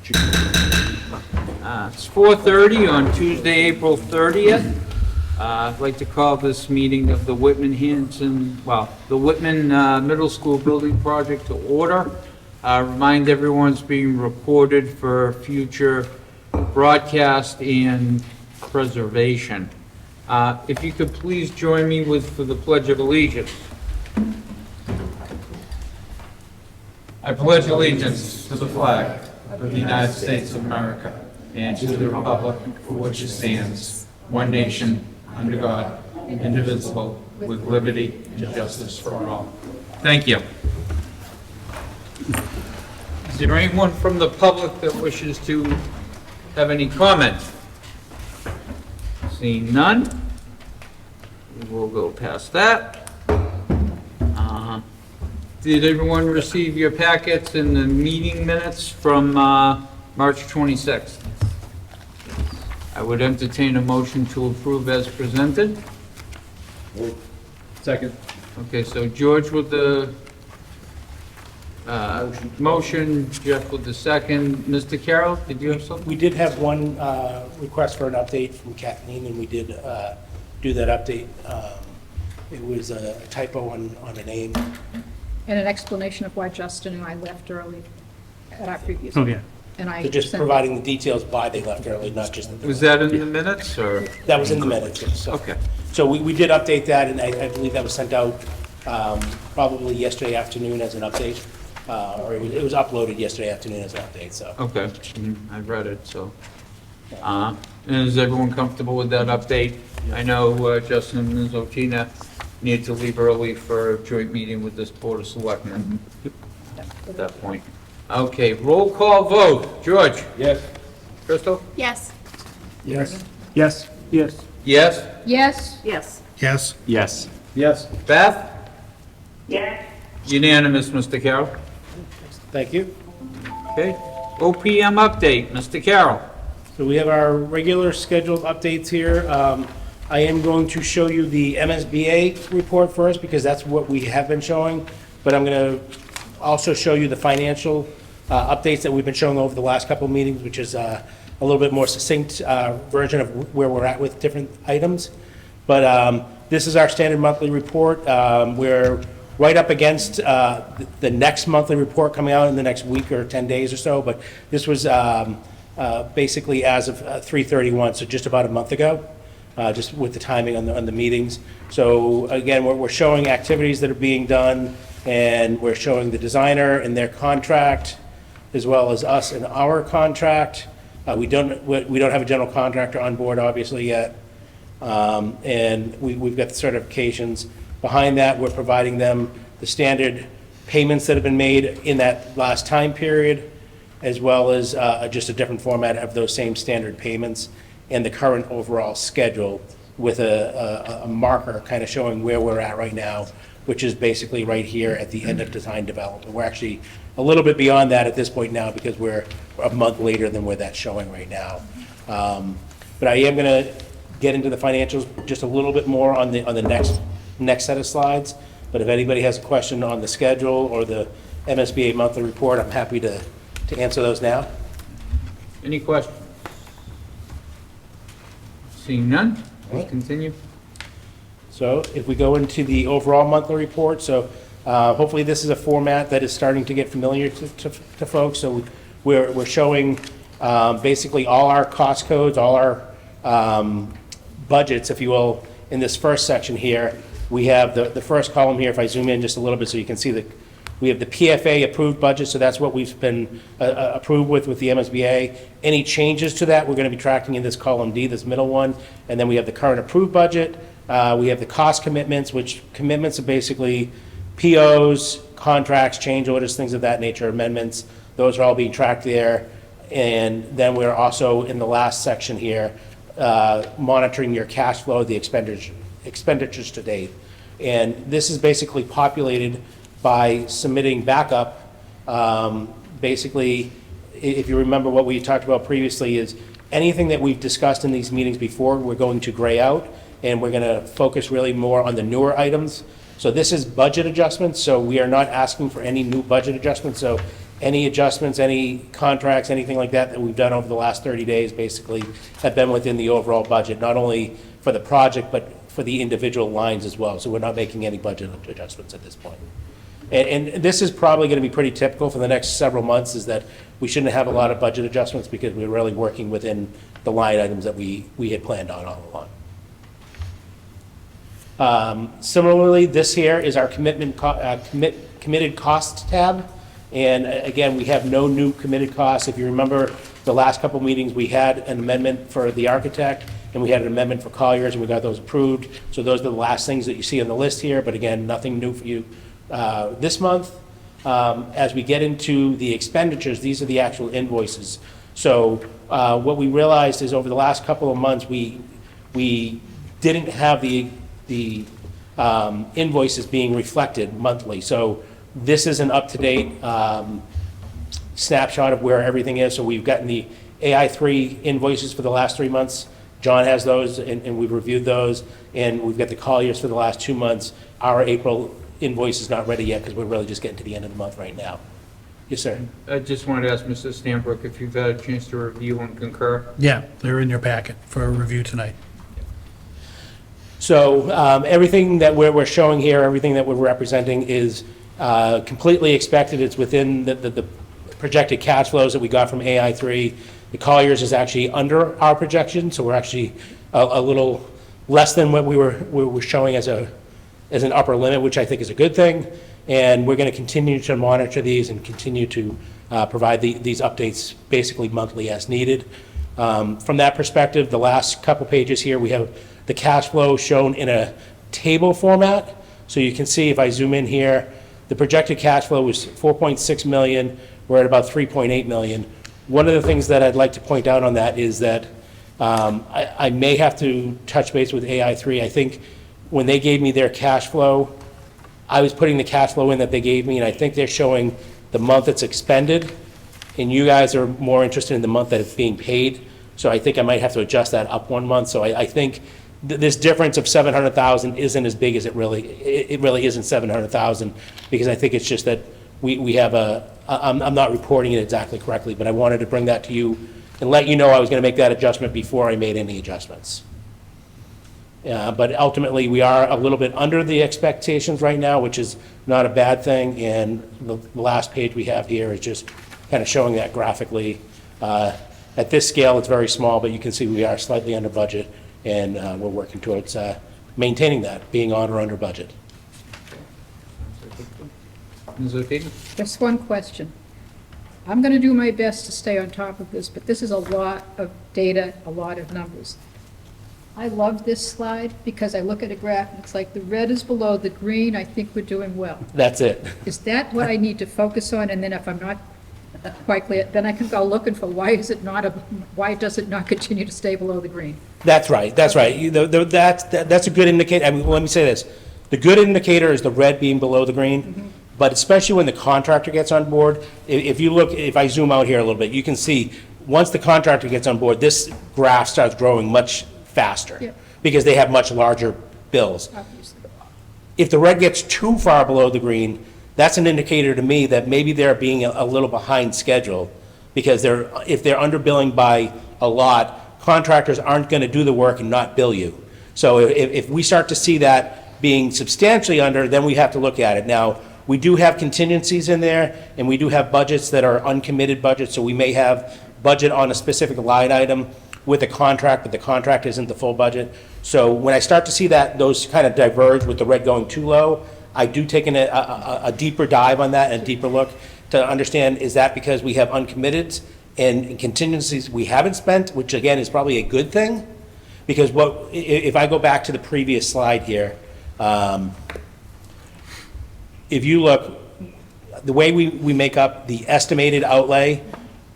It's 4:30 on Tuesday, April 30th. I'd like to call this meeting of the Whitman Middle School Building Project to order. Remind everyone's being recorded for future broadcast and preservation. If you could please join me for the Pledge of Allegiance. I pledge allegiance to the flag of the United States of America and to the republic for which it stands, one nation, under God, indivisible, with liberty and justice for all. Thank you. Is there anyone from the public that wishes to have any comments? Seeing none, we'll go past that. Did everyone receive your packets and the meeting minutes from March 26th? I would entertain a motion to approve as presented. Second. Okay, so George with the motion, Jeff with the second. Mr. Carroll, did you have something? We did have one request for an update from Kathleen, and we did do that update. It was a typo on a name. And an explanation of why Justin and I left early at our previous. Oh, yeah. And I So just sent- providing the details why they left early, not just that. Was that in the minutes, or? That was in the minutes, yes. Okay. So we did update that, and I believe that was sent out probably yesterday afternoon as an update. Or it was uploaded yesterday afternoon as an update, so. Okay, I read it, so. And is everyone comfortable with that update? I know Justin and Ms. Otina need to leave early for a joint meeting with this Board of Selectmen at that point. Okay, roll call vote. George? Yes. Crystal? Yes. Yes. Yes. Yes. Yes? Yes. Yes. Yes. Yes. Yes. Beth? Yes. Unanimous, Mr. Carroll. Thank you. Okay, OPM update, Mr. Carroll. So we have our regular scheduled updates here. I am going to show you the MSBA report first because that's what we have been showing, but I'm going to also show you the financial updates that we've been showing over the last couple of meetings, which is a little bit more succinct version of where we're at with different items. But this is our standard monthly report. We're right up against the next monthly report coming out in the next week or 10 days or so, but this was basically as of 3/31, so just about a month ago, just with the timing on the meetings. So again, we're showing activities that are being done, and we're showing the designer and their contract, as well as us and our contract. We don't have a general contractor on board, obviously, yet. And we've got the certifications. Behind that, we're providing them the standard payments that have been made in that last time period, as well as just a different format of those same standard payments and the current overall schedule with a marker kind of showing where we're at right now, which is basically right here at the end of design development. We're actually a little bit beyond that at this point now because we're a month later than where that's showing right now. But I am going to get into the financials just a little bit more on the next set of slides. But if anybody has a question on the schedule or the MSBA monthly report, I'm happy to answer those now. Any questions? Seeing none, let's continue. So if we go into the overall monthly report, so hopefully this is a format that is starting to get familiar to folks. So we're showing basically all our cost codes, all our budgets, if you will, in this first section here. We have the first column here, if I zoom in just a little bit so you can see that we have the PFA approved budget, so that's what we've been approved with the MSBA. Any changes to that, we're going to be tracking in this column D, this middle one. And then we have the current approved budget. We have the cost commitments, which commitments are basically POs, contracts, change orders, things of that nature, amendments. Those are all being tracked there. And then we're also in the last section here, monitoring your cash flow, the expenditures to date. And this is basically populated by submitting backup. Basically, if you remember what we talked about previously, is anything that we've discussed in these meetings before, we're going to gray out, and we're going to focus really more on the newer items. So this is budget adjustments, so we are not asking for any new budget adjustments. So Any adjustments, any contracts, anything like that that we've done over the last 30 days basically have been within the overall budget, not only for the project, but for the individual lines as well. So we're not making any budget adjustments at this point. And this is probably going to be pretty typical for the next several months, is that we shouldn't have a lot of budget adjustments because we're really working within the line items that we had planned on all along. Similarly, this here is our committed cost tab. And again, we have no new committed costs. If you remember the last couple meetings, we had an amendment for the architect and we had an amendment for Colliers, and we got those approved. So those are the last things that you see on the list here, but again, nothing new for you this month. As we get into the expenditures, these are the actual invoices. So what we realized is over the last couple of months, we didn't have the invoices being reflected monthly. So this is an up-to-date snapshot of where everything is. So we've gotten the AI3 invoices for the last 3 months. John has those, and we've reviewed those, and we've got the Colliers for the last 2 months. Our April invoice is not ready yet because we're really just getting to the end of the month right now. Yes, sir. I just wanted to ask Mr. Stanbrook if you've had a chance to review and concur. Yeah, they're in your packet for a review tonight. So everything that we're showing here, everything that we're representing is completely expected. It's within the projected cash flows that we got from AI3. The Colliers is actually under our projection, so we're actually a little less than what we were showing as an upper limit, which I think is a good thing. And we're going to continue to monitor these and continue to provide these updates basically monthly as needed. From that perspective, the last couple pages here, we have the cash flow shown in a table format. So you can see if I zoom in here, the projected cash flow was 4.6 million. We're at about 3.8 million. One of the things that I'd like to point out on that is that I may have to touch base with AI3. I think when they gave me their cash flow, I was putting the cash flow in that they gave me, and I think they're showing the month it's expended, and you guys are more interested in the month that it's being paid. So I think I might have to adjust that up 1 month. So I think this difference of 700,000 isn't as big as it really isn't 700,000, because I think it's just that we have I'm not reporting it exactly correctly, but I wanted to bring that to you and let you know I was going to make that adjustment before I made any adjustments. But ultimately, we are a little bit under the expectations right now, which is not a bad thing. And the last page we have here is just kind of showing that graphically. At this scale, it's very small, but you can see we are slightly under budget, and we're working towards maintaining that, being on or under budget. Ms. O'Keefe? Just one question. I'm going to do my best to stay on top of this, but this is a lot of data, a lot of numbers. I love this slide because I look at a graph and it's like the red is below the green. I think we're doing well. That's it. Is that what I need to focus on? And then if I'm not quite clear, then I can go looking for why does it not continue to stay below the green? That's right. That's right. That's a good indicator. I mean, let me say this. The good indicator is the red being below the green. Mm-hmm. But especially when the contractor gets on board, if I zoom out here a little bit, you can see once the contractor gets on board, this graph starts growing much faster. Yeah. Because they have much larger bills. Obviously. If the red gets too far below the green, that's an indicator to me that maybe they're being a little behind schedule, because if they're underbilling by a lot, contractors aren't going to do the work and not bill you. So if we start to see that being substantially under, then we have to look at it. Now, we do have contingencies in there, and we do have budgets that are uncommitted budgets, so we may have budget on a specific line item with a contract, but the contract isn't the full budget. So when I start to see that, those kind of diverge with the red going too low, I do take a deeper dive on that and a deeper look to understand, is that because we have uncommitted and contingencies we haven't spent, which again is probably a good thing, because if I go back to the previous slide here, if you look, the way we make up the estimated outlay,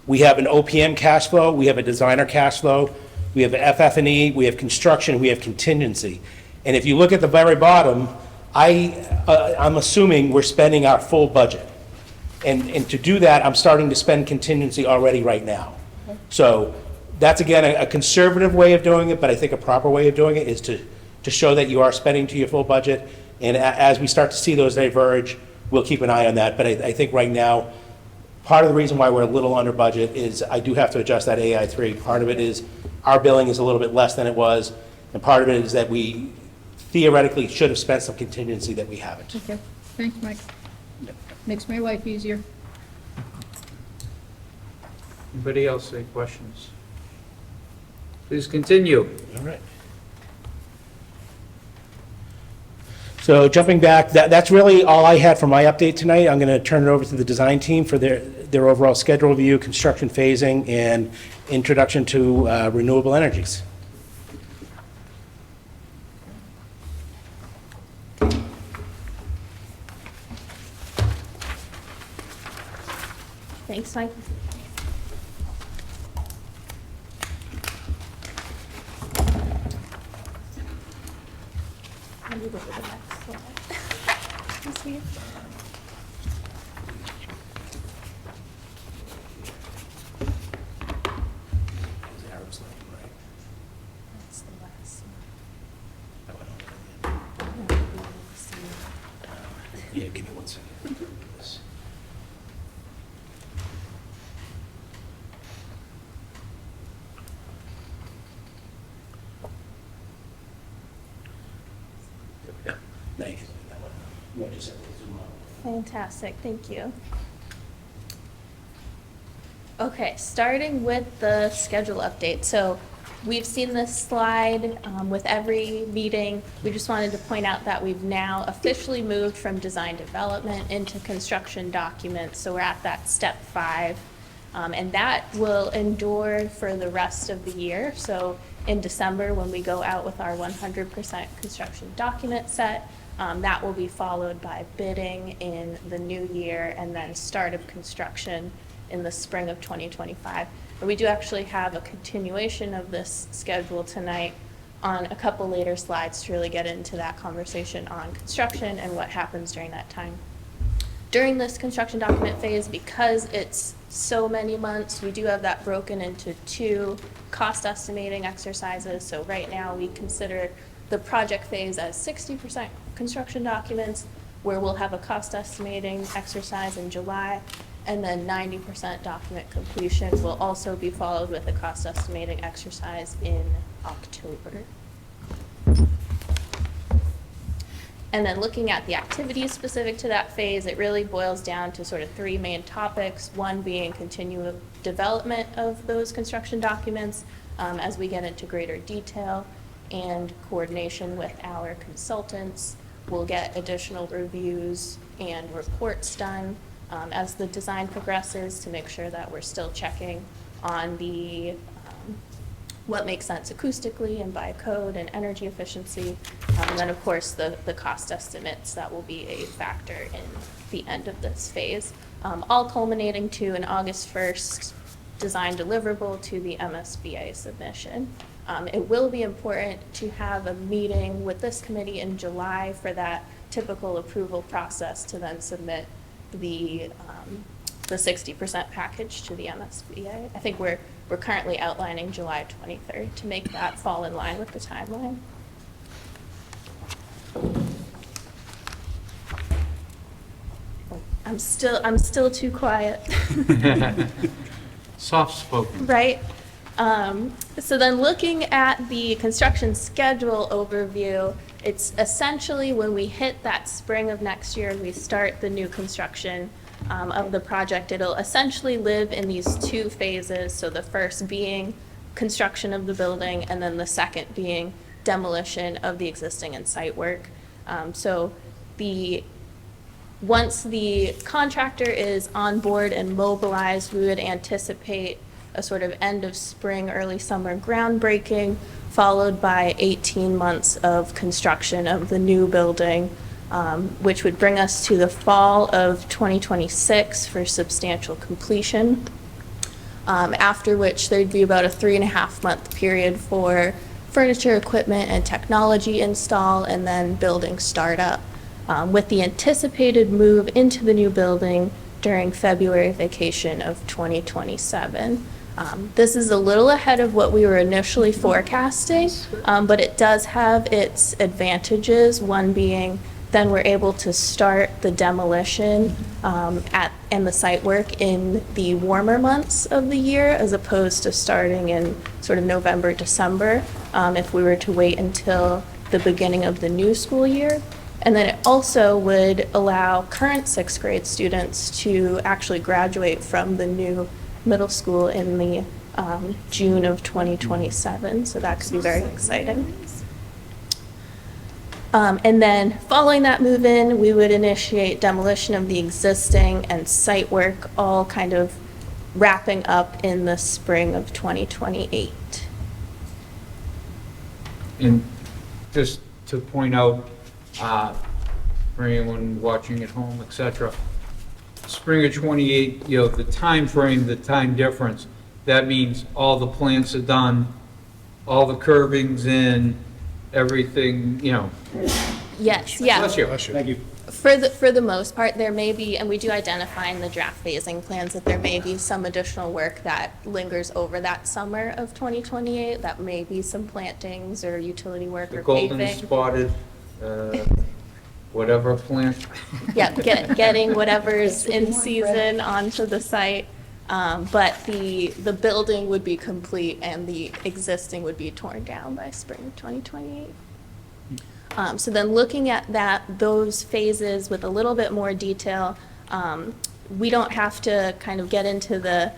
we have an OPM cash flow, we have a designer cash flow, we have FF&E, we have construction, we have contingency. And if you look at the very bottom, I'm assuming we're spending our full budget. And to do that, I'm starting to spend contingency already right now. So that's, again, a conservative way of doing it, but I think a proper way of doing it is to show that you are spending to your full budget. And as we start to see those diverge, we'll keep an eye on that. But I think right now, Part of the reason why we're a little under budget is I do have to adjust that AI3. Part of it is our billing is a little bit less than it was, and part of it is that we theoretically should have spent some contingency that we haven't. Okay, thanks, Mike. Makes my life easier. Anybody else any questions? Please continue. All right. So jumping back, that's really all I had for my update tonight. I'm going to turn it over to the design team for their overall schedule review, construction phasing, and introduction to renewable energies. Thanks, Mike. Let me go to the next slide. This here. That's the last one. Yeah, give me 1 second. Nice. Yeah, just have to zoom out. Fantastic, thank you. Okay, starting with the schedule update. So we've seen this slide with every meeting. We just wanted to point out that we've now officially moved from design development into construction documents. So we're at that step 5. And that will endure for the rest of the year. So in December, when we go out with our 100% construction document set, that will be followed by bidding in the new year and then start of construction in the spring of 2025. And we do actually have a continuation of this schedule tonight on a couple later slides to really get into that conversation on construction and what happens during that time. During this construction document phase, because it's so many months, we do have that broken into 2 cost estimating exercises. So right now we consider the project phase as 60% construction documents, where we'll have a cost estimating exercise in July, and then 90% document completion will also be followed with a cost estimating exercise in October. And then looking at the activities specific to that phase, it really boils down to sort of 3 main topics, one being continual development of those construction documents as we get into greater detail, and coordination with our consultants. We'll get additional reviews and reports done as the design progresses to make sure that we're still checking on the what makes sense acoustically and by code and energy efficiency. And then, of course, the cost estimates that will be a factor in the end of this phase, all culminating to an August 1st design deliverable to the MSBA submission. It will be important to have a meeting with this committee in July for that typical approval process to then submit the 60% package to the MSBA. I think we're currently outlining July 23rd to make that fall in line with the timeline. I'm still too quiet. Soft spoken. Right. So then looking at the construction schedule overview, it's essentially when we hit that spring of next year, we start the new construction of the project. It'll essentially live in these 2 phases. So the first being construction of the building, and then the second being demolition of the existing and site work. So once the contractor is on board and mobilized, we would anticipate a sort of end of spring, early summer groundbreaking, followed by 18 months of construction of the new building, which would bring us to the fall of 2026 for substantial completion, after which there'd be about a 3.5-month period for furniture, equipment, and technology install, and then building startup, with the anticipated move into the new building during February vacation of 2027. This is a little ahead of what we were initially forecasting, but it does have its advantages, one being then we're able to start the demolition and the site work in the warmer months of the year, as opposed to starting in sort of November, December, if we were to wait until the beginning of the new school year. And then it also would allow current sixth grade students to actually graduate from the new middle school in the June of 2027, so that could be very exciting. And then following that move-in, we would initiate demolition of the existing and site work, all kind of wrapping up in the spring of 2028. And just to point out, for anyone watching at home, et cetera, spring of 28, the time frame, the time difference, that means all the plants are done, all the curbing's in, everything, Yes, yeah. Bless you. Thank you. For the most part, there may be, and we do identify in the draft phasing plans that there may be some additional work that lingers over that summer of 2028. That may be some plantings or utility work The or golden paving. spotted, whatever plant. Yeah, getting whatever's in season onto the site. But the building would be complete and the existing would be torn down by spring of 2028. So then looking at those phases with a little bit more detail, we don't have to kind of get into the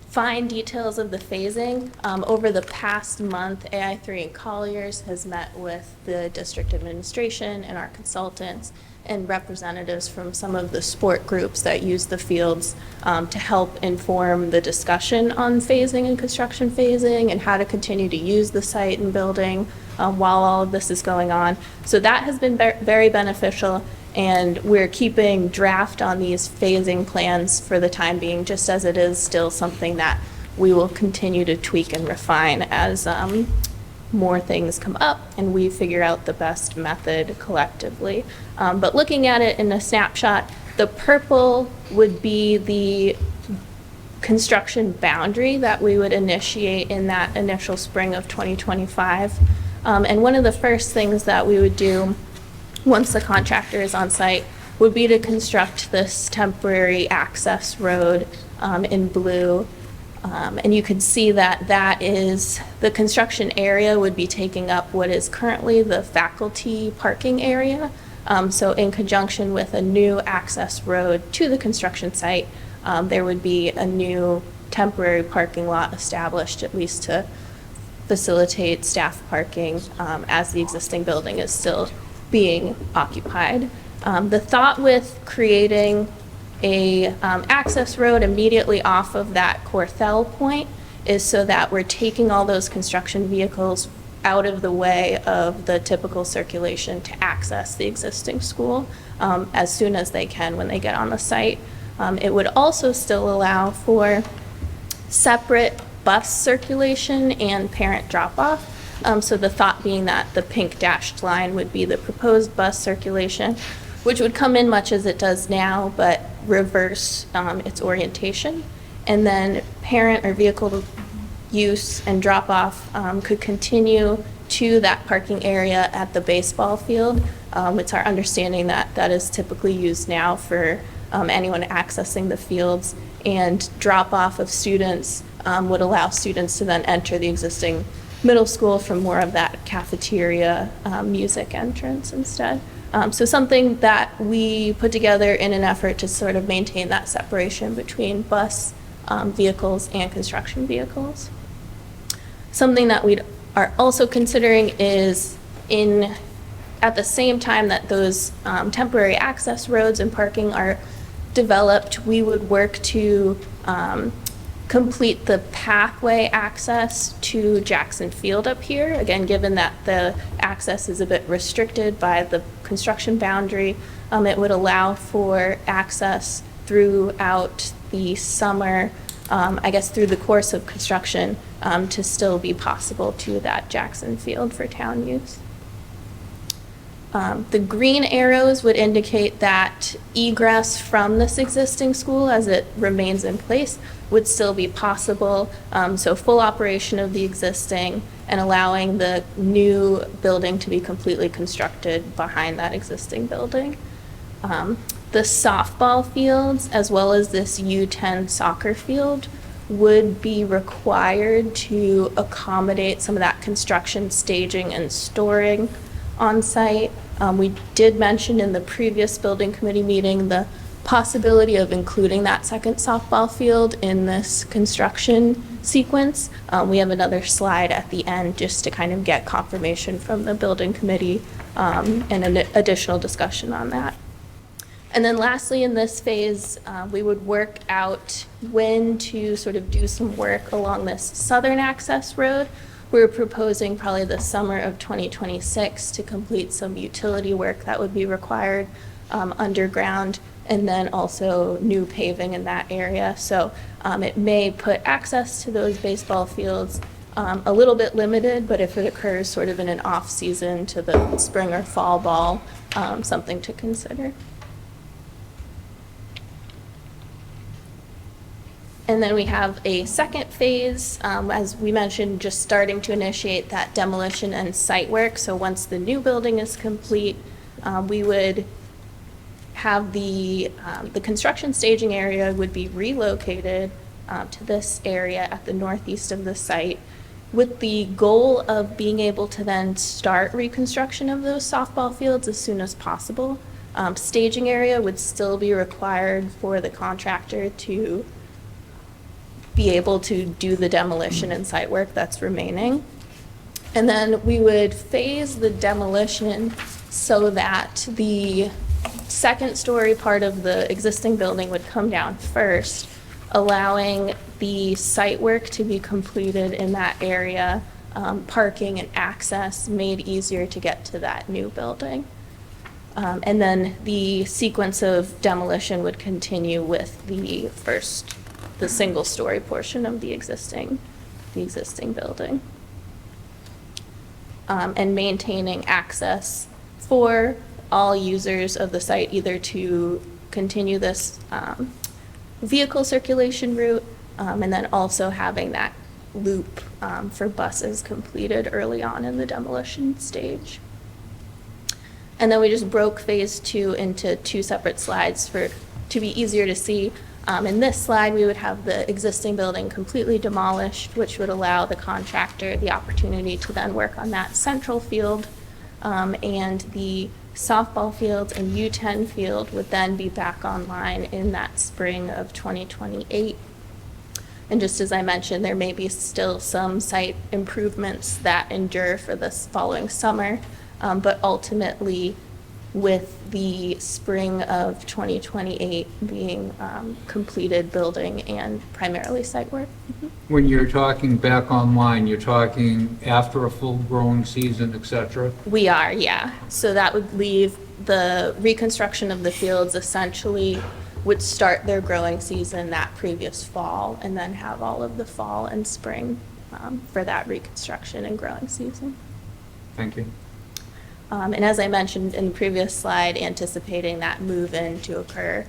fine details of the phasing. Over the past month, AI3 and Colliers has met with the district administration and our consultants and representatives from some of the sport groups that use the fields to help inform the discussion on phasing and construction phasing and how to continue to use the site and building while all of this is going on. So that has been very beneficial, and we're keeping draft on these phasing plans for the time being, just as it is still something that we will continue to tweak and refine as more things come up and we figure out the best method collectively. But looking at it in a snapshot, the purple would be the construction boundary that we would initiate in that initial spring of 2025. And one of the first things that we would do once the contractor is on site would be to construct this temporary access road in blue. And you can see that that is, the construction area would be taking up what is currently the faculty parking area. So in conjunction with a new access road to the construction site, there would be a new temporary parking lot established, at least to facilitate staff parking as the existing building is still being occupied. The thought with creating a access road immediately off of that Corthell point is so that we're taking all those construction vehicles out of the way of the typical circulation to access the existing school as soon as they can when they get on the site. It would also still allow for separate bus circulation and parent drop-off. So the thought being that the pink dashed line would be the proposed bus circulation, which would come in much as it does now, but reverse its orientation. And then parent or vehicle use and drop-off could continue to that parking area at the baseball field. It's our understanding that that is typically used now for anyone accessing the fields, and drop-off of students would allow students to then enter the existing middle school from more of that cafeteria music entrance instead. So something that we put together in an effort to sort of maintain that separation between bus vehicles and construction vehicles. Something that we are also considering is at the same time that those temporary access roads and parking are developed, we would work to complete the pathway access to Jackson Field up here. Again, given that the access is a bit restricted by the construction boundary, it would allow for access throughout the summer, I guess through the course of construction, to still be possible to that Jackson Field for town use. The green arrows would indicate that egress from this existing school as it remains in place would still be possible. So full operation of the existing and allowing the new building to be completely constructed behind that existing building. the softball fields, as well as this U10 soccer field, would be required to accommodate some of that construction, staging, and storing on site. We did mention in the previous building committee meeting the possibility of including that second softball field in this construction sequence. We have another slide at the end just to kind of get confirmation from the building committee and an additional discussion on that. And then lastly, in this phase, we would work out when to sort of do some work along this southern access road. We're proposing probably the summer of 2026 to complete some utility work that would be required underground, and then also new paving in that area. So it may put access to those baseball fields a little bit limited, but if it occurs sort of in an off-season to the spring or fall ball, something to consider. And then we have a second phase, as we mentioned, just starting to initiate that demolition and site work. So once the new building is complete, we would have the construction staging area would be relocated to this area at the northeast of the site, with the goal of being able to then start reconstruction of those softball fields as soon as possible. Staging area would still be required for the contractor to be able to do the demolition and site work that's remaining. And then we would phase the demolition so that the second story part of the existing building would come down first, allowing the site work to be completed in that area, parking and access made easier to get to that new building. And then the sequence of demolition would continue with the single story portion of the existing building. And maintaining access for all users of the site, either to continue this vehicle circulation route, and then also having that loop for buses completed early on in the demolition stage. And then we just broke phase 2 into 2 separate slides to be easier to see. In this slide, we would have the existing building completely demolished, which would allow the contractor the opportunity to then work on that central field, and the softball field and U10 field would then be back online in that spring of 2028. And just as I mentioned, there may be still some site improvements that endure for this following summer, but ultimately, with the spring of 2028 being completed building and primarily site work. When you're talking back online, you're talking after a full growing season, et cetera? We are, yeah. So that would leave the reconstruction of the fields essentially would start their growing season that previous fall, and then have all of the fall and spring for that reconstruction and growing season. Thank you. And as I mentioned in the previous slide, anticipating that move-in to occur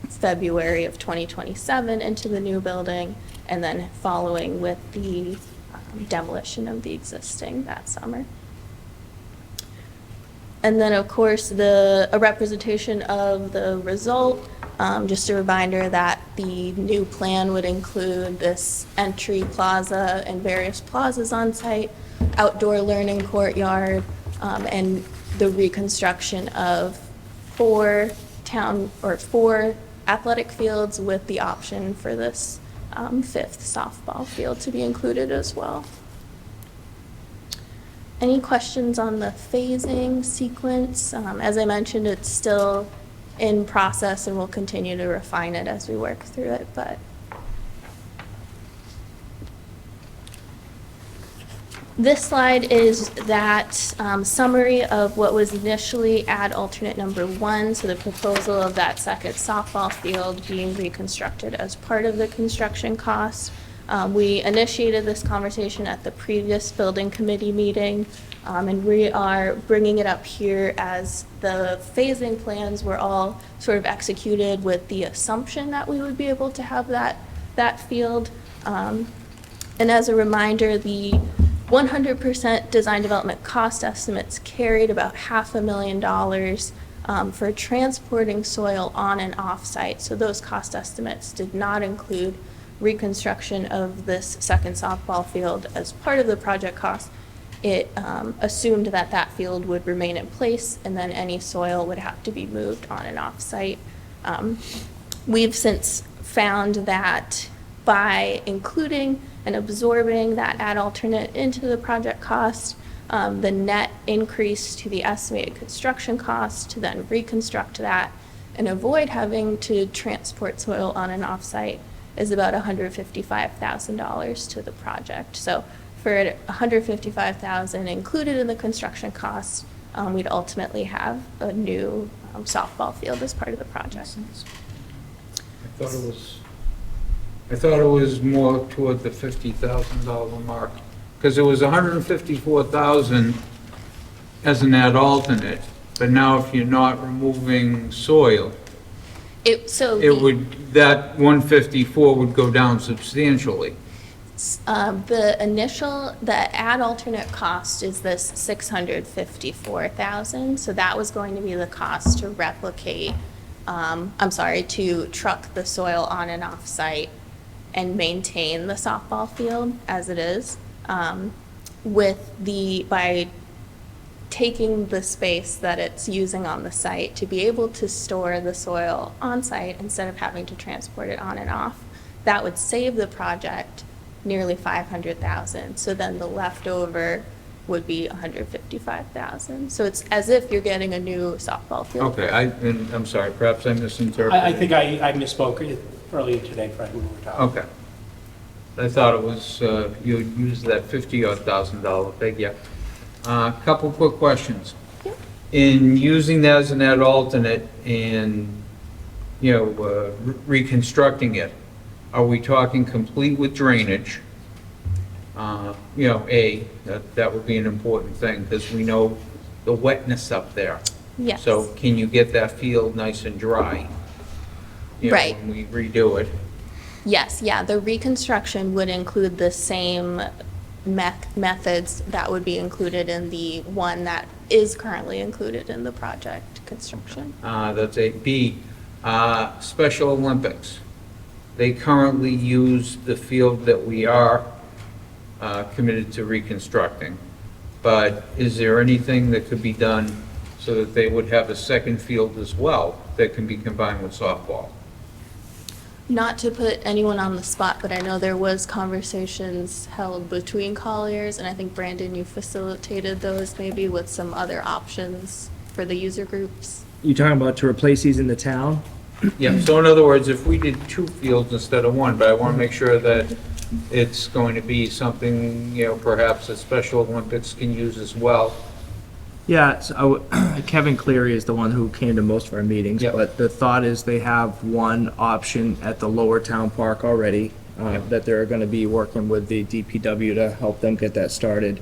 February of 2027 into the new building, and then following with the demolition of the existing that summer. And then, of course, a representation of the result. Just a reminder that the new plan would include this entry plaza and various plazas on site, outdoor learning courtyard, and the reconstruction of 4 athletic fields with the option for this 5th softball field to be included as well. Any questions on the phasing sequence? As I mentioned, it's still in process and we'll continue to refine it as we work through it, but this slide is that summary of what was initially ad alternate number 1, so the proposal of that second softball field being reconstructed as part of the construction costs. We initiated this conversation at the previous building committee meeting, and we are bringing it up here as the phasing plans were all sort of executed with the assumption that we would be able to have that field. And as a reminder, the 100% design development cost estimates carried about $500,000 for transporting soil on and off site. So those cost estimates did not include reconstruction of this second softball field as part of the project cost. It assumed that that field would remain in place and then any soil would have to be moved on and off site. We've since found that by including and absorbing that ad alternate into the project cost, the net increase to the estimated construction cost to then reconstruct that and avoid having to transport soil on and off site is about $155,000 to the project. So for $155,000 included in the construction cost, we'd ultimately have a new softball field as part of the project. I thought it was more toward the $50,000 mark, because it was $154,000 as an ad alternate, but now if you're not removing soil, that 154 would go down substantially. The ad alternate cost is this $654,000, so that was going to be the cost to replicate, to truck the soil on and off site and maintain the softball field as it is, by taking the space that it's using on the site to be able to store the soil on site instead of having to transport it on and off. That would save the project nearly $500,000. So then the leftover would be $155,000. So it's as if you're getting a new softball field. Okay, I'm sorry, perhaps I misinterpreted. I think I misspoke earlier today, Fred, when we were talking. Okay. I thought it was, you used that $50,000 figure. Couple quick questions. Yeah. In using that as an ad alternate and, reconstructing it, are we talking complete with drainage? That would be an important thing because we know the wetness up there. Yes. So can you get that field nice and dry? Right. When we redo it? Yes, yeah, the reconstruction would include the same methods that would be included in the one that is currently included in the project construction. That's a B. Special Olympics. They currently use the field that we are committed to reconstructing. But is there anything that could be done so that they would have a second field as well that can be combined with softball? Not to put anyone on the spot, but I know there was conversations held between Colliers, and I think Brandon, you facilitated those maybe with some other options for the user groups. You talking about to replace these in the town? Yeah, so in other words, if we did two fields instead of one, but I want to make sure that it's going to be something, perhaps that Special Olympics can use as well. Yeah, so Kevin Cleary is the one who came to most of our meetings, Yep. but the thought is they have one option at the lower town park already, that they're gonna be working with the DPW to help them get that started.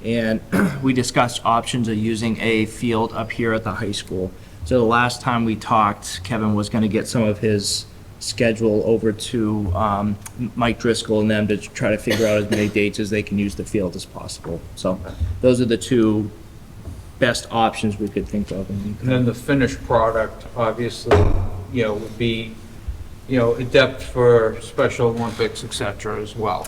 And we discussed options of using a field up here at the high school. So the last time we talked, Kevin was gonna get some of his schedule over to Mike Driscoll and them to try to figure out as many dates as they can use the field as possible. So those are the two best options we could think of. And then the finished product, obviously, would be, adept for Special Olympics, et cetera, as well.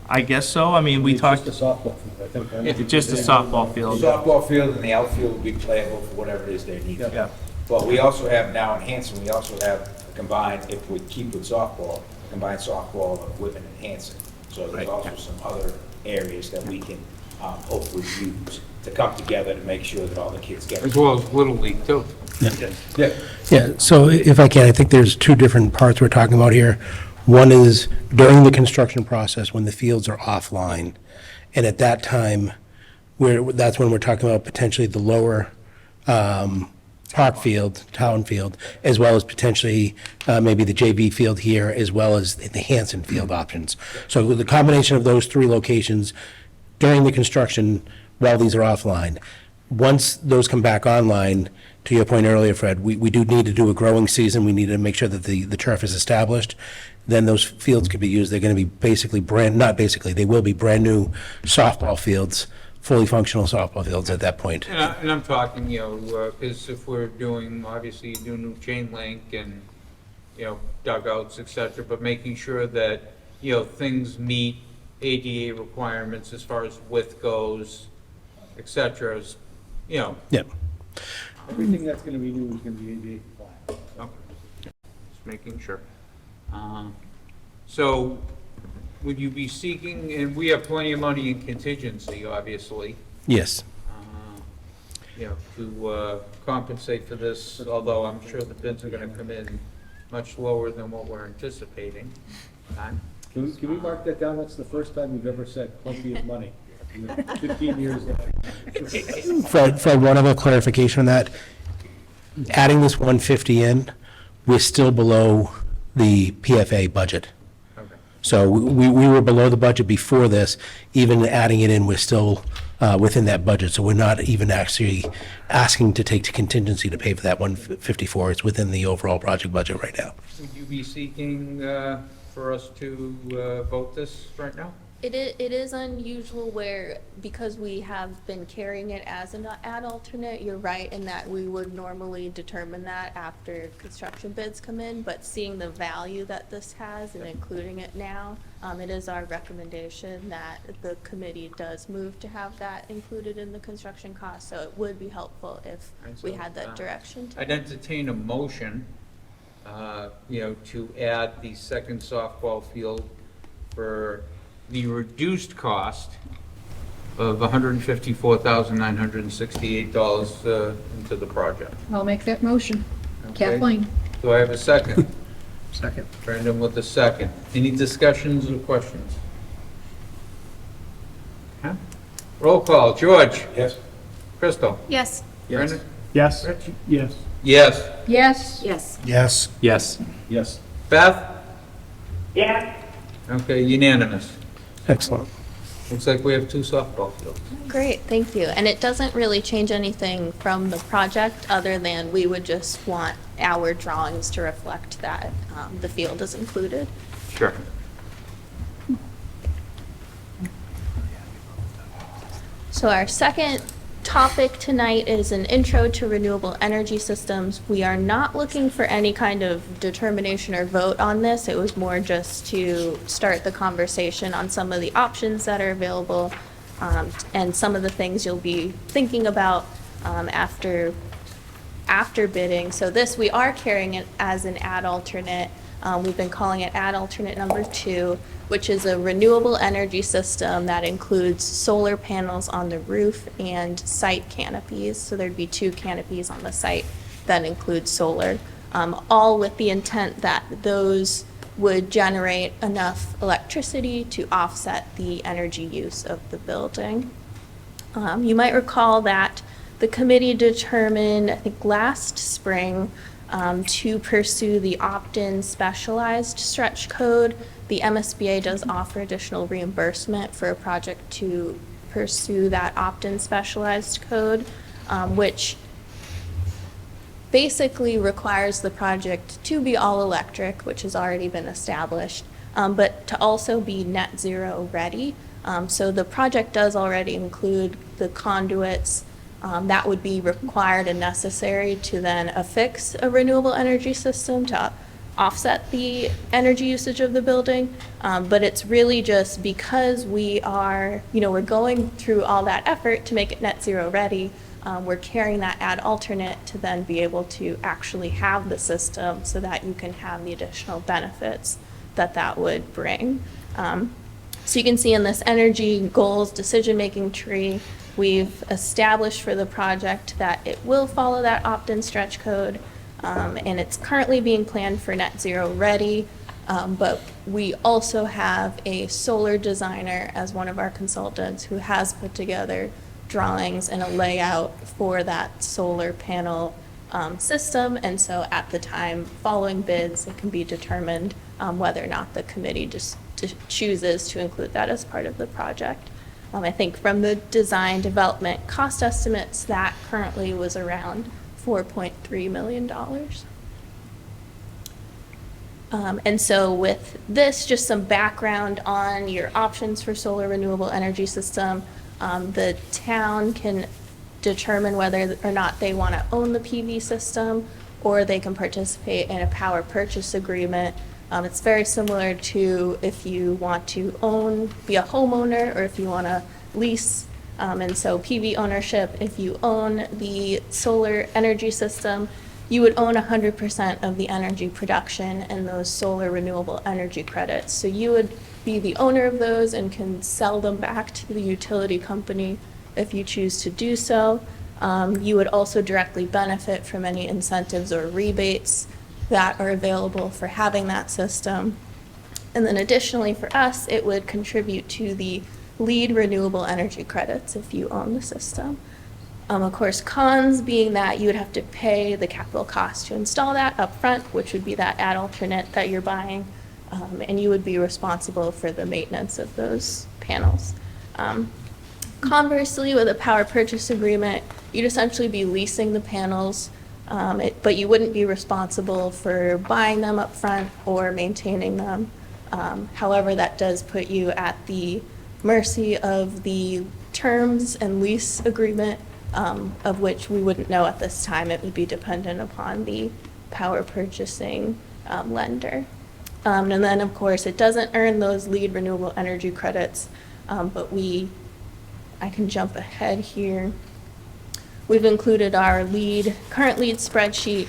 I guess so. I mean, we talked, Just a softball field, I think. right? it's just a softball The field. softball field and the outfield will be playable for whatever it is they need. Yeah. But we also have now in Hanson, we also have a combined, if we keep with softball, combined softball of Whitman and Hanson. So Right. there's also some other areas that we can hopefully use to come together to make sure that all the kids get. As well as Little League, too. Yeah. Yeah, so if I can, I think there's two different parts we're talking about here. One is during the construction process, when the fields are offline, and at that time, that's when we're talking about potentially the lower park field, town field, as well as potentially maybe the JV field here, as well as the Hanson field options. So with the combination of those three locations during the construction, while these are offline, once those come back online, to your point earlier, Fred, we do need to do a growing season. We need to make sure that the turf is established. Then those fields could be used. They're going to be basically they will be brand-new softball fields fully functional softball fields at that point. And I'm talking, because if we're doing, obviously, you do new chain link and, dugouts, et cetera, but making sure that, things meet ADA requirements as far as width goes, et cetera, Yeah. Everything that's gonna be new is gonna be ADA compliant. okay. Just making sure. So would you be seeking, and we have plenty of money in contingency, obviously, Yes. to compensate for this, although I'm sure the bids are gonna come in much lower than what we're anticipating. Can we mark that down? That's the first time we've ever said plenty of money. In the 15 years that Fred, one other clarification on that. Adding this 150 in, we're still below the PFA budget. Okay. So we were below the budget before this. Even adding it in, we're still within that budget. So we're not even actually asking to take to contingency to pay for that 154. It's within the overall project budget right now. Would you be seeking for us to vote this right now? It is unusual where, because we have been carrying it as an ad alternate, you're right in that we would normally determine that after construction bids come in, but seeing the value that this has and including it now, it is our recommendation that the committee does move to have that included in the construction cost, so it would be helpful if we had that direction. I'd entertain a motion, to add the second softball field for the reduced cost of $154,968 into the project. I'll make that motion. Okay. Kathleen? Do I have a second? Second. Brandon with the second. Any discussions or questions? Okay. Roll call. George? Yes? Crystal? Yes. Brandon? Yes. Rich? Yes. Yes. Yes? Yes. Yes. Yes. Beth? Yeah. Okay, unanimous. Excellent. Looks like we have 2 softball fields. Great, thank you. And it doesn't really change anything from the project, other than we would just want our drawings to reflect that the field is included. Sure. So our second topic tonight is an intro to renewable energy systems. We are not looking for any kind of determination or vote on this. It was more just to start the conversation on some of the options that are available, and some of the things you'll be thinking about after bidding. So this, we are carrying it as an ad alternate. We've been calling it ad alternate number 2, which is a renewable energy system that includes solar panels on the roof and site canopies. So there'd be 2 canopies on the site that include solar, all with the intent that those would generate enough electricity to offset the energy use of the building. You might recall that the committee determined, I think last spring, to pursue the opt-in specialized stretch code. The MSBA does offer additional reimbursement for a project to pursue that opt-in specialized code, which basically requires the project to be all electric, which has already been established, but to also be net zero ready. So the project does already include the conduits that would be required and necessary to then affix a renewable energy system to offset the energy usage of the building. But it's really just because we are, we're going through all that effort to make it net zero ready. We're carrying that ad alternate to then be able to actually have the system so that you can have the additional benefits that would bring. So you can see in this energy goals decision-making tree, we've established for the project that it will follow that opt-in stretch code, and it's currently being planned for net zero ready, but we also have a solar designer as one of our consultants who has put together drawings and a layout for that solar panel system, and so at the time following bids, it can be determined whether or not the committee just chooses to include that as part of the project. I think from the design development cost estimates, that currently was around $4.3 million. And so with this, just some background on your options for solar renewable energy system, the town can determine whether or not they want to own the PV system, or they can participate in a power purchase agreement. It's very similar to if you want to own, be a homeowner, or if you want to lease. And so PV ownership, if you own the solar energy system, you would own 100% of the energy production and those solar renewable energy credits. So you would be the owner of those and can sell them back to the utility company if you choose to do so. You would also directly benefit from any incentives or rebates that are available for having that system. And then additionally for us, it would contribute to the LEED renewable energy credits if you own the system. Of course, cons being that you would have to pay the capital cost to install that upfront, which would be that ad alternate that you're buying, and you would be responsible for the maintenance of those panels. Conversely, with a power purchase agreement, you'd essentially be leasing the panels, but you wouldn't be responsible for buying them upfront or maintaining them. However, that does put you at the mercy of the terms and lease agreement, of which we wouldn't know at this time. It would be dependent upon the power purchasing lender. And then, of course, it doesn't earn those LEED renewable energy credits, but I can jump ahead here. We've included our current LEED spreadsheet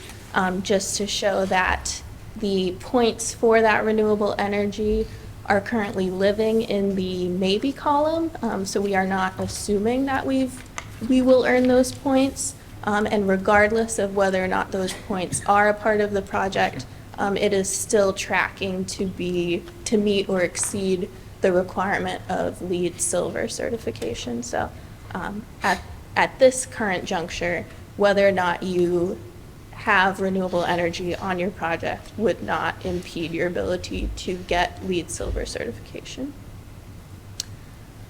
just to show that the points for that renewable energy are currently living in the maybe column. So we are not assuming that we will earn those points. And regardless of whether or not those points are a part of the project, it is still tracking to meet or exceed the requirement of LEED Silver certification. So at this current juncture, whether or not you have renewable energy on your project would not impede your ability to get LEED Silver certification.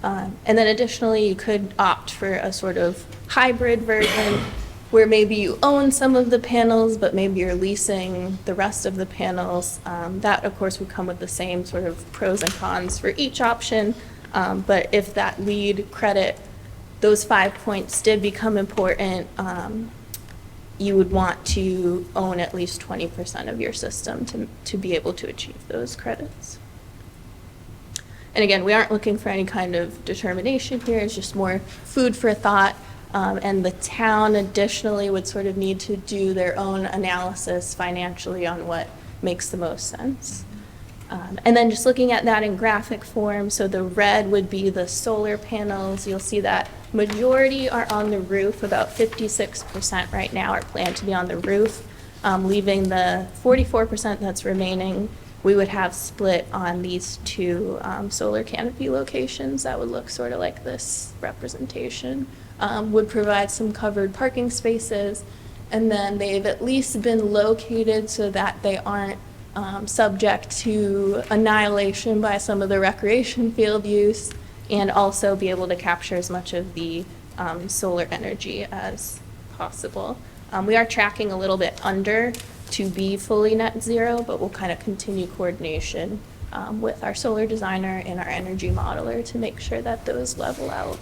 And then additionally, you could opt for a sort of hybrid version where maybe you own some of the panels, but maybe you're leasing the rest of the panels. That, of course, would come with the same sort of pros and cons for each option. But if that LEED credit, those 5 points did become important, you would want to own at least 20% of your system to be able to achieve those credits. And again, we aren't looking for any kind of determination here. It's just more food for thought. And the town additionally would sort of need to do their own analysis financially on what makes the most sense. And then just looking at that in graphic form, so the red would be the solar panels. You'll see that majority are on the roof, about 56% right now are planned to be on the roof, leaving the 44% that's remaining. We would have split on these two solar canopy locations that would look sort of like this representation. Would provide some covered parking spaces, and then they've at least been located so that they aren't subject to annihilation by some of the recreation field use, and also be able to capture as much of the solar energy as possible. We are tracking a little bit under to be fully net zero, but we'll kind of continue coordination with our solar designer and our energy modeler to make sure that those level out.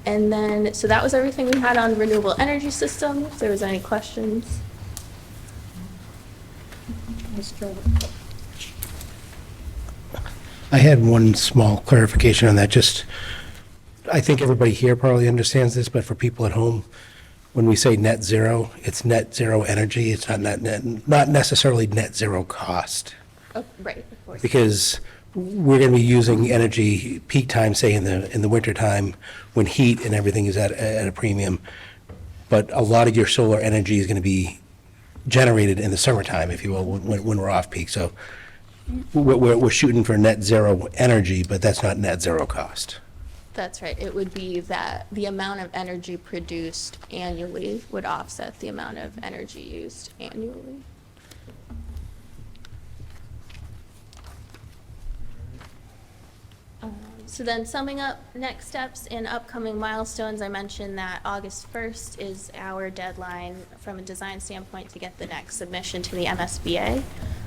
And then, so that was everything we had on renewable energy system. If there was any questions. I had one small clarification on that, just, I think everybody here probably understands this, but for people at home, when we say net zero, it's net zero energy, it's not necessarily net zero cost. Oh, right, of course. Because we're going to be using energy peak time, say in the winter time, when heat and everything is at a premium. But a lot of your solar energy is going to be generated in the summertime, if you will, when we're off peak. So we're shooting for net zero energy, but that's not net zero cost. That's right. It would be that the amount of energy produced annually would offset the amount of energy used annually. So then summing up next steps and upcoming milestones, I mentioned that August 1st is our deadline from a design standpoint to get the next submission to the MSBA.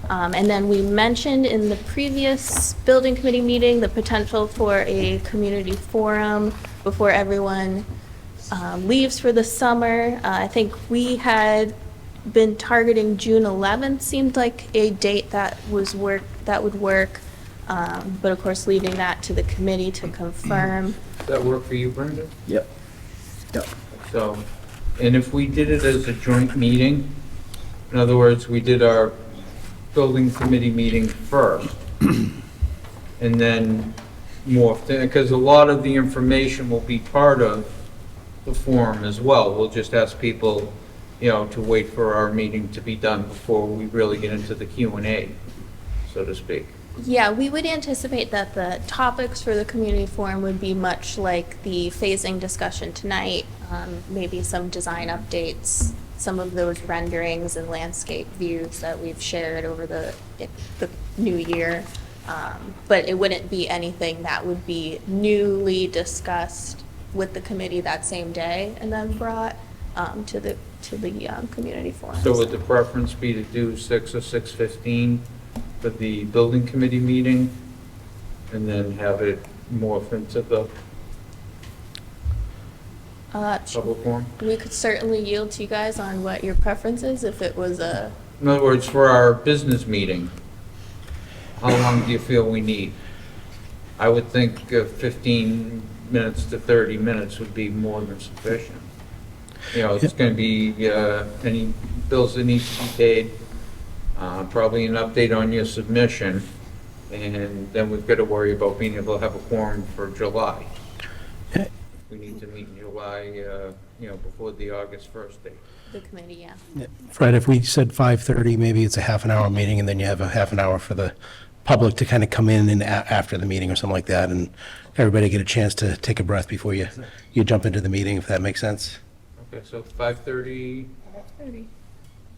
And then we mentioned in the previous building committee meeting, the potential for a community forum before everyone leaves for the summer. I think we had been targeting June 11th, seemed like a date that would work. But of course, leaving that to the committee to confirm. Does that work for you, Brenda? Yep. Yep. So, and if we did it as a joint meeting, in other words, we did our building committee meeting first, and then morphed, because a lot of the information will be part of the forum as well. We'll just ask people, to wait for our meeting to be done before we really get into the Q&A, so to speak. Yeah, we would anticipate that the topics for the community forum would be much like the phasing discussion tonight, maybe some design updates, some of those renderings and landscape views that we've shared over the new year. But it wouldn't be anything that would be newly discussed with the committee that same day and then brought to the community forum. So would the preference be to do 6 or 6:15 for the building committee meeting, and then have it morph into the public forum? We could certainly yield to you guys on what your preference is if it was a. In other words, for our business meeting, how long do you feel we need? I would think 15 minutes to 30 minutes would be more than sufficient. It's going to be any bills that need to be paid, probably an update on your submission, and then we've got to worry about being able to have a quorum for July. We need to meet in July, before the August 1st date. The committee, yeah. Fred, if we said 5:30, maybe it's a half an hour meeting, and then you have a half an hour for the public to kind of come in and after the meeting or something like that, and everybody get a chance to take a breath before you jump into the meeting, if that makes sense. Okay, so 5:30, 5:30.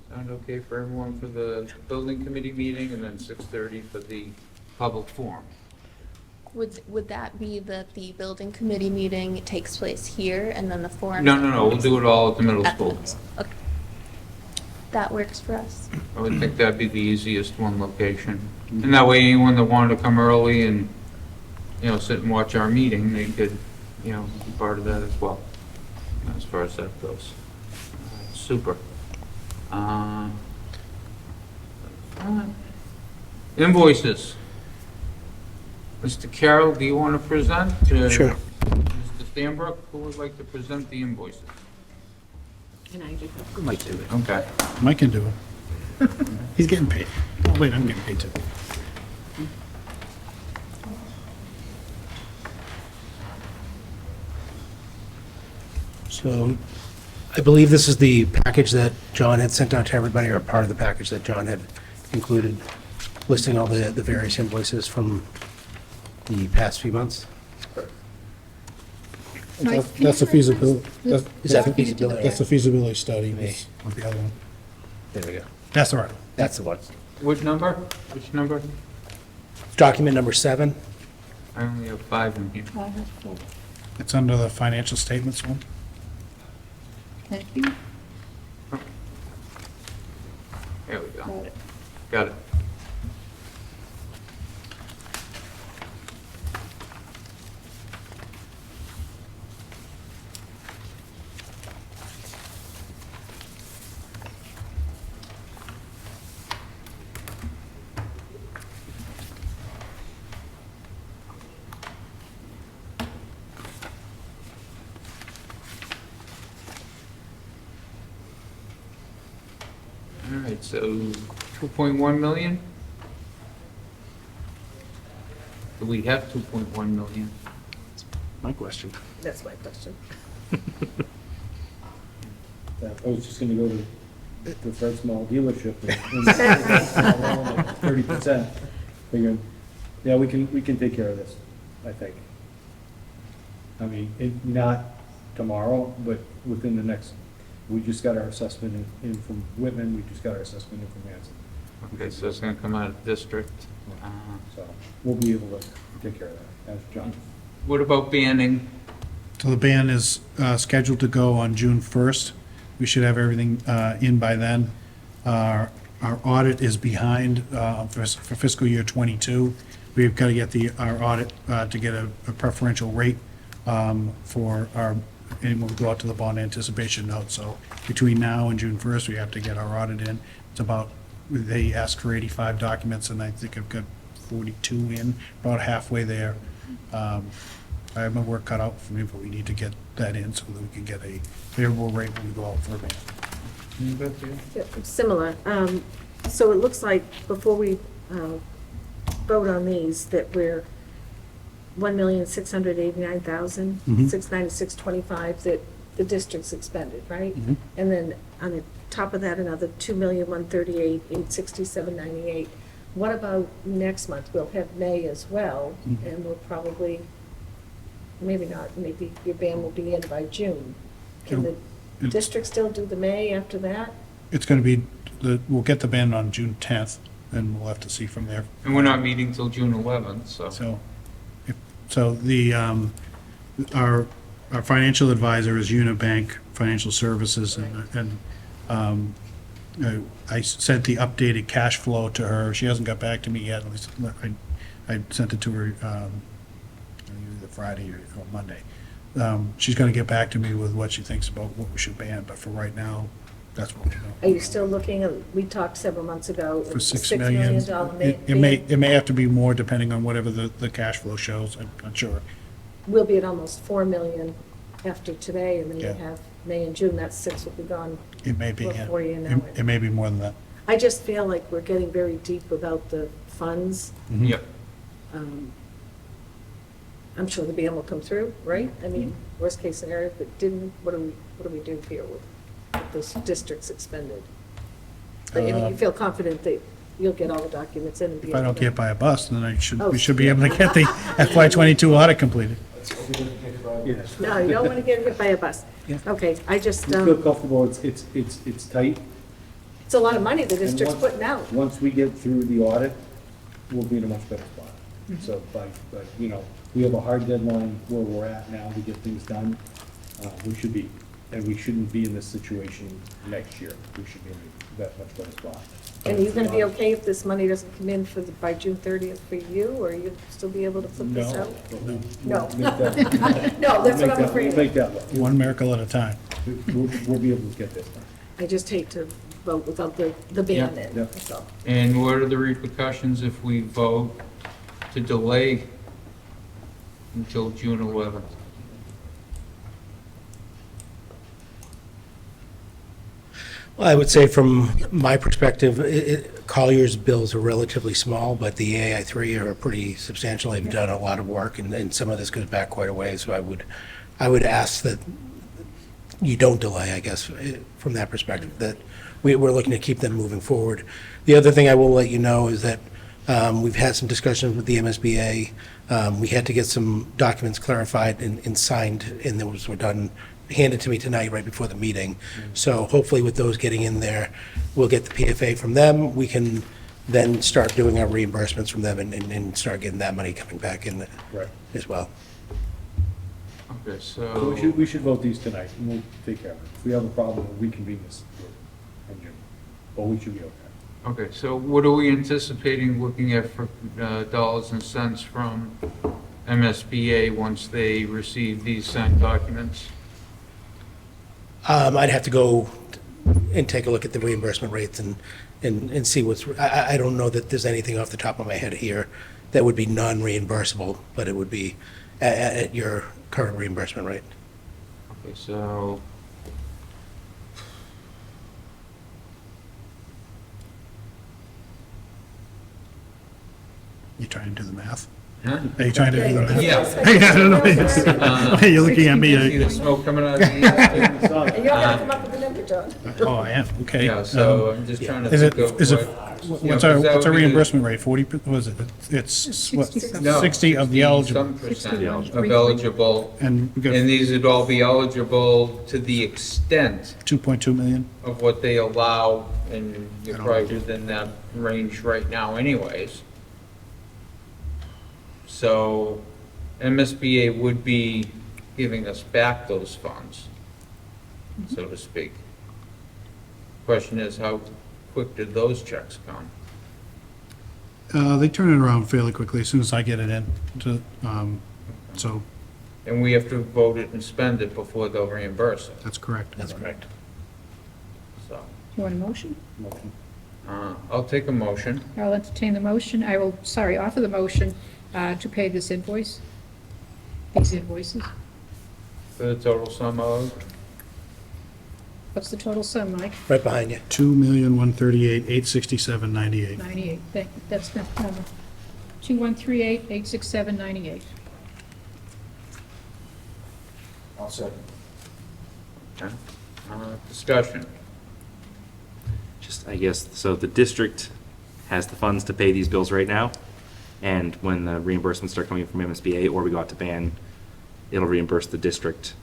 sound okay for everyone for the building committee meeting, and then 6:30 for the public forum? Would that be that the building committee meeting takes place here and then the forum? No, we'll do it all at the middle At the school. middle school. Okay. That works for us. I would think that'd be the easiest one location. And that way, anyone that wanted to come early and, sit and watch our meeting, they could, be part of that as well, as far as that goes. Super. Invoices. Mr. Carroll, do you want to present? Sure. Mr. Stanbrook, who would like to present the invoices? Might do it. Okay. Mike can do it. He's getting paid. Oh, wait, I'm getting paid too. So I believe this is the package that John had sent out to everybody, or part of the package that John had included, listing all the various invoices from the past few months. Mike, can That's you a feasibility, write Is that the feasibility? that's a feasibility study. Me. What's the other one? There we go. That's the right one. That's the one. Which number? Which number? Document number 7. I only have 5 in here. I have 4. It's under the financial statements one. Thank you. There we go. Got it. Got it. All right, so 2.1 million? Do we have 2.1 million? My question. That's my question. I was just gonna go to Fred Small dealership and 30%. Figuring, yeah, we can take care of this, I think. I mean, not tomorrow, but within the next, we just got our assessment in from Whitman, we just got our assessment in from Hanson. Okay, so it's gonna come out of district. So we'll be able to take care of that, as John. What about banning? So the ban is scheduled to go on June 1st. We should have everything in by then. Our audit is behind for fiscal year '22. We've got to get our audit to get a preferential rate for our, and we'll go out to the bond anticipation note. So between now and June 1st, we have to get our audit in. It's about, they asked for 85 documents, and I think I've got 42 in, about halfway there. I have my work cut out for me, but we need to get that in so that we can get a favorable rate when we go out for a ban. Yeah, similar. So it looks like before we vote on these, that we're 1,689,696.25 that the district's expended, right? Mhm. And then on the top of that, another 2,138,867.98. What about next month? We'll have May as well, and we'll probably, maybe not, maybe your ban will be in by June. Can the It'll- district still do the May after that? It's going to be, we'll get the ban on June 10th, and we'll have to see from there. And we're not meeting till June 11th, so. So our financial advisor is Unibank Financial Services, and I sent the updated cash flow to her. She hasn't got back to me yet, at least I sent it to her either Friday or Monday. She's gonna get back to me with what she thinks about what we should ban, but for right now, that's what we Are know. you still looking at, we talked several months ago, For $6 $6 million, million it may have to be more depending on whatever the cash flow shows, I'm not sure. We'll be at almost 4 million after today, and then you Yeah. have May and June, that's 6 will be gone. It may be, yeah. Before you know it. It may be more than that. I just feel like we're getting very deep without the funds. Yep. I'm sure the ban will come through, right? I mean, worst case scenario, if it didn't, what do we do here with this district's expended? But, I mean, you feel confident that you'll get all the documents in and be If I able don't to- get by a bus, then Oh, we should be able to get the FY '22 audit completed. Yes. No, you don't want to get hit by a bus. Yeah. Okay, I just, We feel comfortable, it's tight. it's a lot of money the district's And once- putting out. Once we get through the audit, we'll be in a much better spot. So, but, you know, we have a hard deadline where we're at now to get things done. We should be, and we shouldn't be in this situation next year. We should be in that much better spot. And are you gonna be okay if this money doesn't come in by June 30th for you, or you'll still be able to flip this out? No. No, No, that's what I'm afraid We'll of. make that work. One miracle at a time. We'll be able to get this done. I just hate to vote without the ban in, Yeah. that's all. And what are the repercussions if we vote to delay until June 11th? Well, I would say from my perspective, Collier's bills are relatively small, but the AI3 are pretty substantial. They've done a lot of work, and some of this goes back quite a way. So I would ask that you don't delay, I guess, from that perspective, that we're looking to keep them moving forward. The other thing I will let you know is that we've had some discussions with the MSBA. We had to get some documents clarified and signed, and those were done, handed to me tonight right before the meeting. So hopefully with those getting in there, we'll get the PFA from them. We can then start doing our reimbursements from them and start getting that money coming back in Right. as well. Okay, So so, we should vote these tonight, and we'll take care of it. If we have a problem, we'll reconvene this in June. But we should be okay. okay, so what are we anticipating looking at for dollars and cents from MSBA once they receive these signed documents? I'd have to go and take a look at the reimbursement rates and see what's, I don't know that there's anything off the top of my head here that would be non-reimbursable, but it would be at your current reimbursement rate. Okay, so, You trying to do the math? huh? Are you trying to do the math? Yeah. I don't know. You're looking at me. See the smoke coming out of the ears? And you're gonna come up with a number, John. Oh, I am, okay. Yeah, so I'm just trying to Is it, think of is it what, What's our reimbursement rate? 40, was it? It's what, 60. No, 60 of the eligible. Some percent 61. of eligible, And we got and these would all be eligible to the extent 2.2 million. of what they allow, and you're I don't probably know. within that range right now anyways. So MSBA would be giving us back those funds, so to speak. Question is, how quick did those checks come? They turn it around fairly quickly as soon as I get it in to, so And we have to vote it and spend it before they'll reimburse it, that's correct. That's correct. so. You want a motion? I'll take a motion. I'll entertain the motion. I will, offer the motion to pay this invoice, these invoices. For the total sum of, What's the total sum, Mike? Right behind you. 2,138,867.98. 98, thank you, that's the number. 2138-867-98. I'll second. okay, discussion. Just, I guess, so the district has the funds to pay these bills right now, and when the reimbursements start coming from MSBA, or we go out to ban, it'll reimburse the district.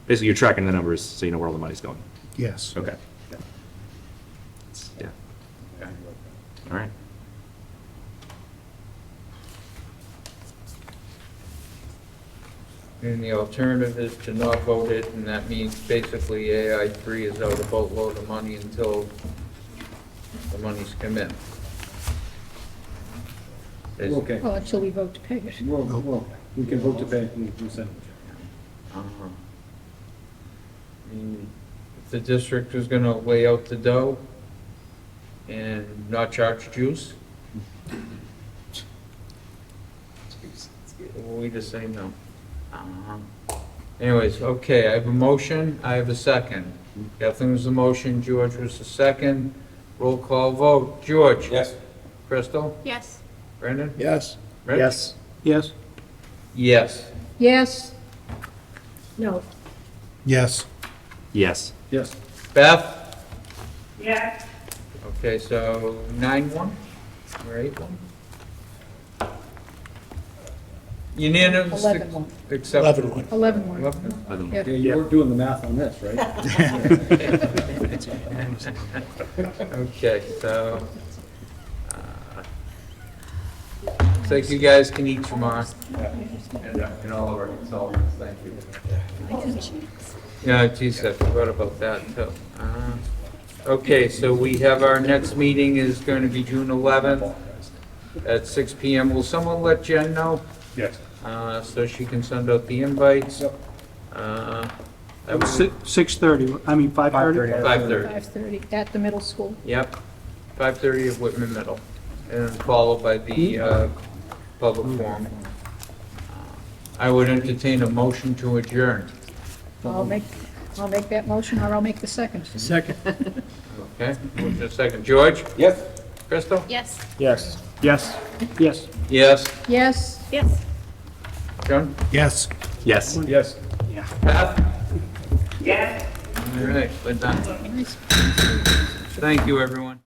Basically, you're tracking the numbers, so you know where all the money's going. Yes. Okay. Yeah, Okay. all right. And the alternative is to not vote it, and that means basically AI3 is out a boatload of money until the monies come in. Okay, Well, until we vote to pay it. we can vote to pay, we send it. I mean, if the district was gonna lay out the dough and not charge juice, we just say no. Anyways, okay, I have a motion, I have a second. Kathleen was the motion, George was the second. Roll call vote. George? Yes? Crystal? Yes. Brendan? Yes. Rich? Yes. Yes. Yes, No, Yes. Yes. Yes. Beth? Yes. Okay, so 9-1 or 8-1? Unanimous. 11-1. Except. 11-1. 11-1. 11. Yeah. Yeah, you weren't doing the math on this, right? Okay, so, thank you guys can eat tomorrow. And all of our consultants, thank you. Yeah, geez, I forgot about that too. Okay, so we have our next meeting is going to be June 11th at 6 PM. Will someone let Jen know? Yes. So she can send out the invites? Yep. That was 6:30, I mean 5:30? 5:30. 5:30 at the middle school. Yep, 5:30 at Whitman Middle, and then followed by the public forum. I would entertain a motion to adjourn. I'll make that motion, or I'll make the second. Second. Okay, motion a second. George? Yes? Crystal? Yes. Yes. Yes. Yes. Yes. Yes? Yes. John? Yes. Yes. Yes. Beth? Yes. All right, we're done. Nice. Thank you, everyone.